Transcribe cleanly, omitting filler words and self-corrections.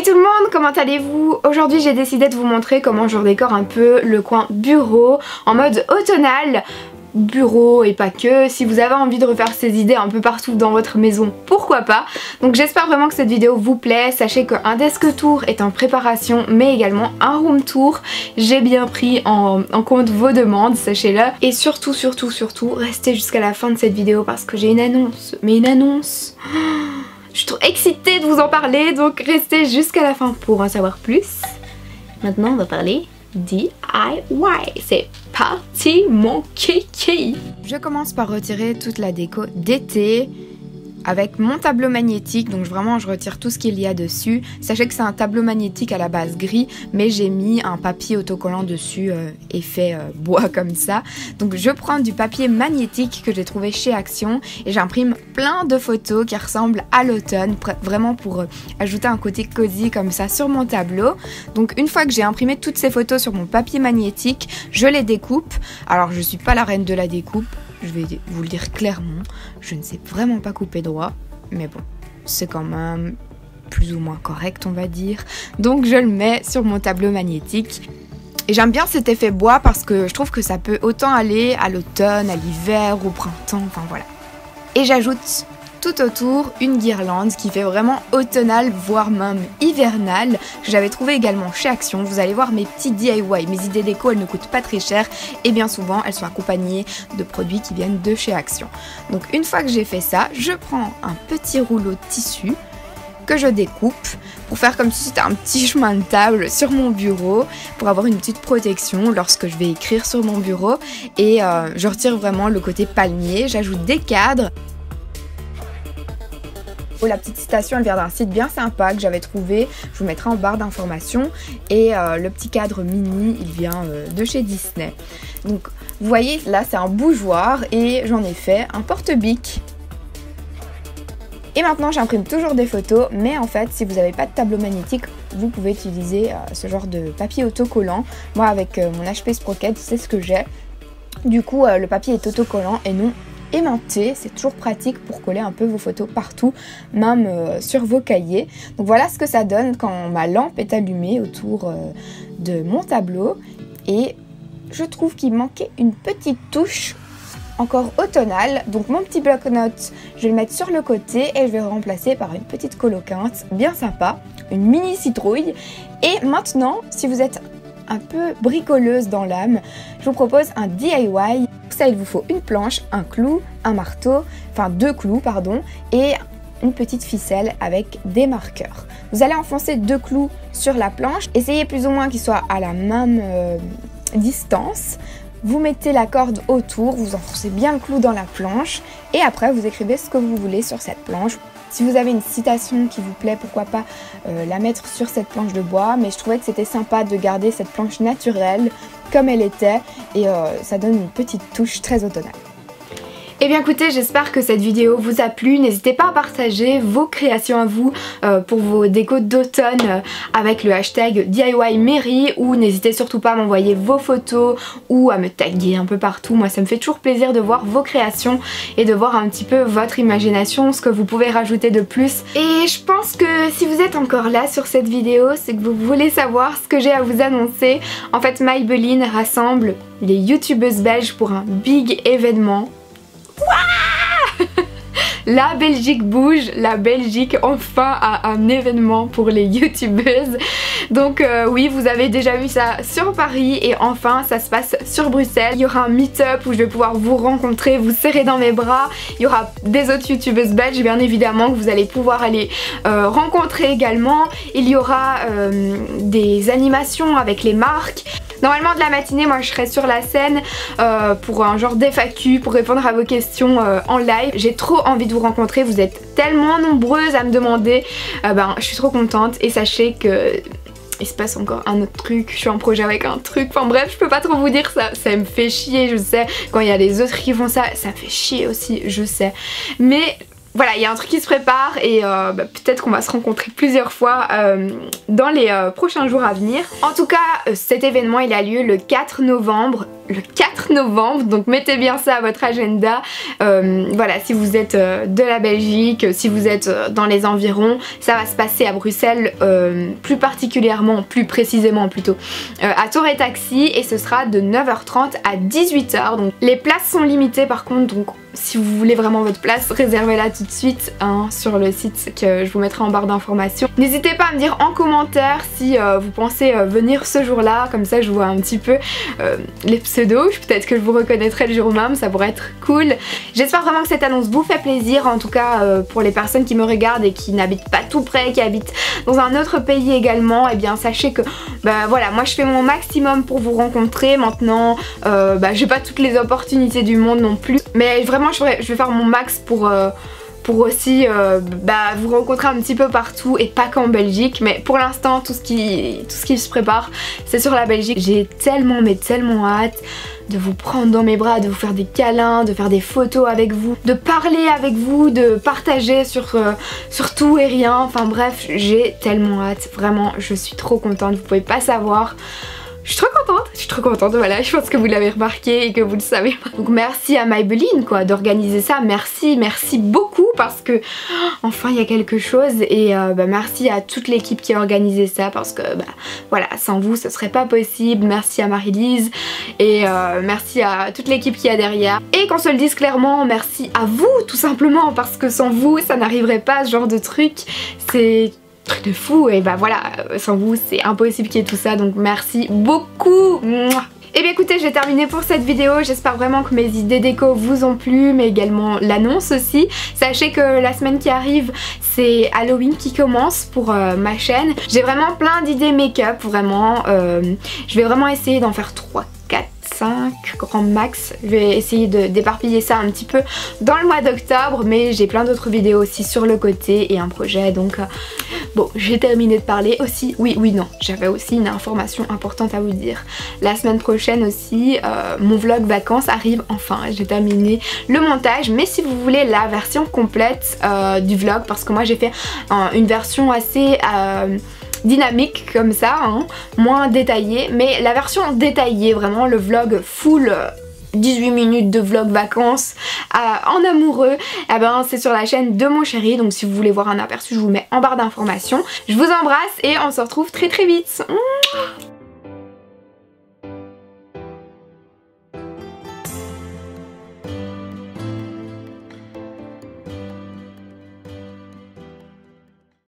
tout le monde, comment allez-vous? Aujourd'hui j'ai décidé de vous montrer comment je redécore un peu le coin bureau en mode automnal. Bureau et pas que, si vous avez envie de refaire ces idées un peu partout dans votre maison, pourquoi pas. Donc j'espère vraiment que cette vidéo vous plaît. Sachez qu'un desk tour est en préparation mais également un room tour. J'ai bien pris en compte vos demandes, sachez-le. Et surtout restez jusqu'à la fin de cette vidéo parce que j'ai une annonce. Mais une annonce, je suis trop excitée de vous en parler, donc restez jusqu'à la fin pour en savoir plus. Maintenant on va parler DIY. C'est parti mon kiki. Je commence par retirer toute la déco d'été avec mon tableau magnétique, donc vraiment je retire tout ce qu'il y a dessus. Sachez que c'est un tableau magnétique à la base gris, mais j'ai mis un papier autocollant dessus, effet bois comme ça. Donc je prends du papier magnétique que j'ai trouvé chez Action et j'imprime plein de photos qui ressemblent à l'automne, vraiment pour ajouter un côté cosy comme ça sur mon tableau. Donc une fois que j'ai imprimé toutes ces photos sur mon papier magnétique, je les découpe. Alors je suis pas la reine de la découpe, je vais vous le dire clairement, je ne sais vraiment pas couper droit, mais bon, c'est quand même plus ou moins correct on va dire. Donc je le mets sur mon tableau magnétique. Et j'aime bien cet effet bois parce que je trouve que ça peut autant aller à l'automne, à l'hiver, au printemps, enfin voilà. Et j'ajoute tout autour une guirlande qui fait vraiment automnal, voire même hivernal, que j'avais trouvé également chez Action. Vous allez voir mes petits DIY, mes idées déco, elles ne coûtent pas très cher et bien souvent elles sont accompagnées de produits qui viennent de chez Action. Donc une fois que j'ai fait ça, je prends un petit rouleau de tissu que je découpe pour faire comme si c'était un petit chemin de table sur mon bureau pour avoir une petite protection lorsque je vais écrire sur mon bureau. Et je retire vraiment le côté palmier, j'ajoute des cadres. La petite citation elle vient d'un site bien sympa que j'avais trouvé, je vous mettrai en barre d'informations, et le petit cadre mini il vient de chez Disney. Donc vous voyez là c'est un bougeoir et j'en ai fait un porte-bic. Et maintenant j'imprime toujours des photos, mais en fait si vous n'avez pas de tableau magnétique vous pouvez utiliser ce genre de papier autocollant. Moi avec mon HP Sprocket c'est ce que j'ai. Du coup le papier est autocollant et non aimanté, c'est toujours pratique pour coller un peu vos photos partout, même sur vos cahiers. Donc voilà ce que ça donne quand ma lampe est allumée autour de mon tableau, et je trouve qu'il manquait une petite touche encore automnale. Donc mon petit bloc-notes, je vais le mettre sur le côté et je vais le remplacer par une petite coloquinte bien sympa, une mini citrouille. Et maintenant, si vous êtes un peu bricoleuse dans l'âme, je vous propose un DIY. Pour ça il vous faut une planche, un clou, un marteau, enfin 2 clous pardon, et une petite ficelle avec des marqueurs. Vous allez enfoncer 2 clous sur la planche, essayez plus ou moins qu'ils soient à la même distance. Vous mettez la corde autour, vous enfoncez bien le clou dans la planche et après vous écrivez ce que vous voulez sur cette planche. Si vous avez une citation qui vous plaît, pourquoi pas la mettre sur cette planche de bois, mais je trouvais que c'était sympa de garder cette planche naturelle comme elle était, et ça donne une petite touche très automnale. Et bien écoutez, j'espère que cette vidéo vous a plu. N'hésitez pas à partager vos créations à vous pour vos décos d'automne avec le hashtag DIYMairie, ou n'hésitez surtout pas à m'envoyer vos photos ou à me taguer un peu partout. Moi ça me fait toujours plaisir de voir vos créations et de voir un petit peu votre imagination, ce que vous pouvez rajouter de plus. Et je pense que si vous êtes encore là sur cette vidéo, c'est que vous voulez savoir ce que j'ai à vous annoncer. En fait Maybelline rassemble les youtubeuses belges pour un big événement. La Belgique bouge, la Belgique enfin a un événement pour les youtubeuses. Donc oui, vous avez déjà vu ça sur Paris et enfin ça se passe sur Bruxelles. Il y aura un meet-up où je vais pouvoir vous rencontrer, vous serrer dans mes bras. Il y aura des autres youtubeuses belges bien évidemment que vous allez pouvoir aller rencontrer également. Il y aura des animations avec les marques. Normalement de la matinée moi je serai sur la scène pour un genre d'FAQ pour répondre à vos questions en live. J'ai trop envie de vous rencontrer, vous êtes tellement nombreuses à me demander, je suis trop contente. Et sachez que il se passe encore un autre truc, je suis en projet avec un truc, enfin bref je peux pas trop vous dire ça, ça me fait chier je sais, quand il y a les autres qui font ça, ça me fait chier aussi je sais, mais voilà, il y a un truc qui se prépare et peut-être qu'on va se rencontrer plusieurs fois dans les prochains jours à venir. En tout cas, cet événement il a lieu le 4 novembre le 4 novembre, donc mettez bien ça à votre agenda. Voilà, si vous êtes de la Belgique, si vous êtes dans les environs, ça va se passer à Bruxelles, plus particulièrement, plus précisément plutôt, à Tour et Taxi, et ce sera de 9h30 à 18h. Donc les places sont limitées par contre, donc si vous voulez vraiment votre place, réservez-la tout de suite hein, sur le site que je vous mettrai en barre d'informations. N'hésitez pas à me dire en commentaire si vous pensez venir ce jour-là, comme ça je vois un petit peu les pseudos, peut-être que je vous reconnaîtrai le jour même, ça pourrait être cool. J'espère vraiment que cette annonce vous fait plaisir, en tout cas pour les personnes qui me regardent et qui n'habitent pas tout près, qui habitent dans un autre pays également, et bien sachez que bah voilà, moi je fais mon maximum pour vous rencontrer. Maintenant j'ai pas toutes les opportunités du monde non plus, mais vraiment je vais faire mon max pour aussi vous rencontrer un petit peu partout et pas qu'en Belgique. Mais pour l'instant tout ce qui se prépare c'est sur la Belgique. J'ai tellement mais tellement hâte de vous prendre dans mes bras, de vous faire des câlins, de faire des photos avec vous, de parler avec vous, de partager sur tout et rien. Enfin bref, j'ai tellement hâte, vraiment je suis trop contente, vous pouvez pas savoir. Je suis trop contente, voilà, je pense que vous l'avez remarqué et que vous le savez. Donc merci à Maybelline quoi d'organiser ça, merci beaucoup parce que enfin il y a quelque chose, et merci à toute l'équipe qui a organisé ça parce que voilà, sans vous ce serait pas possible. Merci à Marie-Lise et merci à toute l'équipe qui est derrière, et qu'on se le dise clairement, merci à vous tout simplement, parce que sans vous ça n'arriverait pas, ce genre de truc, c'est truc de fou, et voilà, sans vous c'est impossible qu'il y ait tout ça, donc merci beaucoup. Et bien écoutez, j'ai terminé pour cette vidéo, j'espère vraiment que mes idées déco vous ont plu, mais également l'annonce aussi. Sachez que la semaine qui arrive, c'est Halloween qui commence pour ma chaîne. J'ai vraiment plein d'idées make-up, vraiment. Je vais vraiment essayer d'en faire 3, 4, 5 grand max. Je vais essayer d'éparpiller ça un petit peu dans le mois d'octobre, mais j'ai plein d'autres vidéos aussi sur le côté et un projet, donc bon, j'ai terminé de parler aussi. Oui, non, j'avais aussi une information importante à vous dire. La semaine prochaine aussi, mon vlog vacances arrive enfin. J'ai terminé le montage, mais si vous voulez la version complète du vlog, parce que moi j'ai fait une version assez dynamique comme ça, hein, moins détaillée, mais la version détaillée, vraiment le vlog full 18 minutes de vlog vacances en amoureux, c'est sur la chaîne de mon chéri, donc si vous voulez voir un aperçu je vous mets en barre d'informations. Je vous embrasse et on se retrouve très vite.